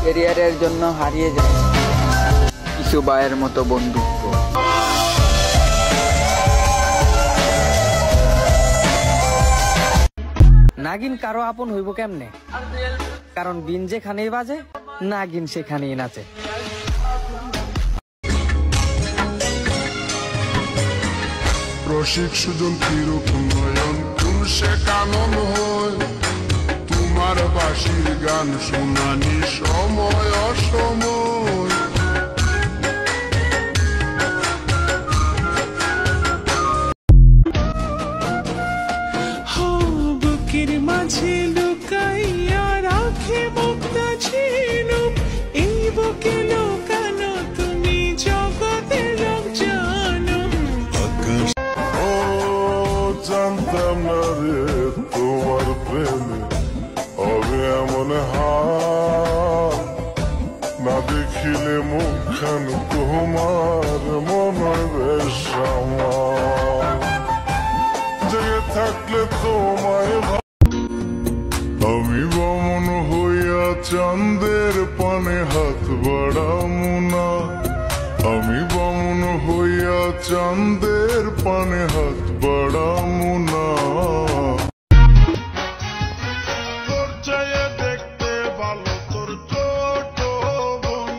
ক্যারিয়ারের জন্য হারিয়ে যায় কিছু ভাইয়ের মতো বন্ধুত্ব। নাগিন কারো আপন হইব কেমনে? কারণ বিন যেখানেই বাজে নাগিন সেখানেই নাচে। রসিক সুজন তিরুক নয়ন তুলসে কানন হয়, তোমার বাঁশির গান শুনানি সময় অসময়। বুকের মাঝে লুকাইয়া রাখে মুক্তা ঝিনুক, এই বুকে লুকানো তুমি জগতের রব জানো। জানতাম না রে তোমার প্রেমে হবে এমন হাল, না দেখিলে মুখখান তোমার মনে বেশ আমার, জেগে থাকলে তোমায় আমি বামন হইয়া চাঁদের পানে হাত বাড়ামু না, আমি বামন হইয়া চাঁদের পানে হাত বাড়ামু না। তোর চাইয়ে দেখতে ভালো তোর ছোট বোন,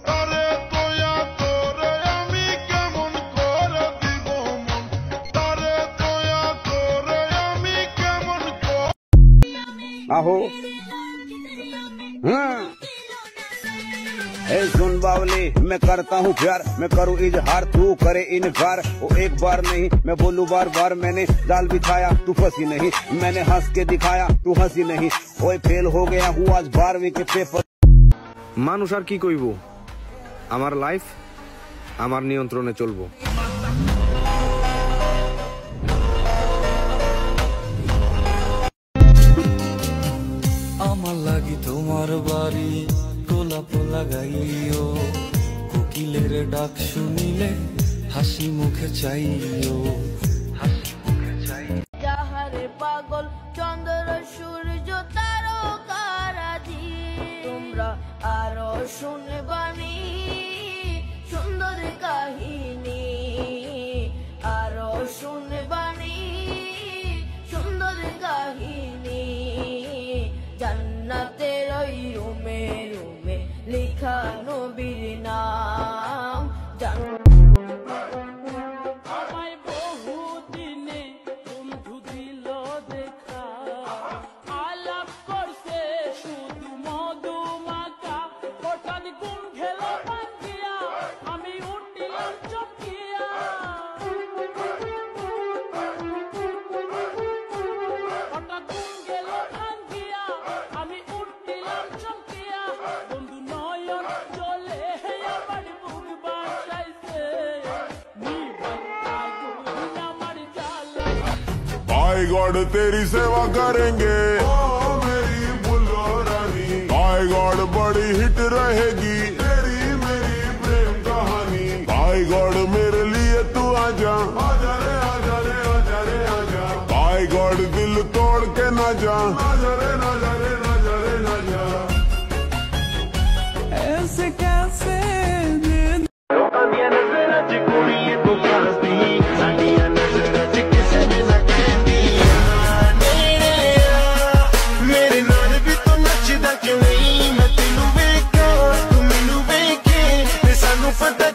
তারে তোয়া তোরে আমি কেমন করে দিব মন, তারে তোয়া তোরে আমি কেমন করে। आहो सुन बावली, मैं करता हूँ प्यार, मैं करूँ इजहार, तू करे इनकार। वो एक बार नहीं मैं बोलूँ बार बार, मैंने जाल बिछाया तू फंसी नहीं, मैंने हंस के दिखाया तू हंसी नहीं। ओए फेल हो गया हूँ आज 12वीं के पेपर। মানুষ আর কি কইব, আমার লাইফ আমার নিয়ন্ত্রণে চলবো। আমার লাগি তোমার বাড়ি গোলাপ লাগাইও, কোকিলের ডাক শুনিলে হাসি মুখে চাইও, হাসি মুখে চাই। যাহারে পাগল চন্দ্র সূর্য তারকারাজি, তোমরা আরো শুনবানি সুন্দর কাহিনী, আরো শুনবানি সুন্দর কাহিনী। জান্নাতের ওই রুমে রুমে লেখা নবীর নাম। আমায় বহু দিনে বন্ধু দিল দেখা, আলাপ করছে শুধু মধু মাখা, হঠাৎ ঘুম খেল ভাঙ্গিয়া আমি উঠিলাম চমকিয়া। হঠাৎ ঘুম গেল ভাঙ্গিয়া আমি উঠিলাম চমকিয়া, বন্ধু নয়ন চলে আমার বুক বাসাইছে, बाय गॉड तेरी सेवा करेंगे ओ मेरी बुल्लो रानी, बाय गॉड बड़ी हिट रहेगी तेरी मेरी प्रेम कहानी। बाय गॉड मेरे लिए तू आजा, आजा रे आजा रे आजा रे आजा। बाय गॉड दिल तोड़ के ना जा, आजा रे ना जा रे ना जा रे ना जा। ऐसे कैसे मेरे नाल भी तो नचदा क्यों नहीं, मैं तेनू वेखां तू मैनू वेखे ते सानू पता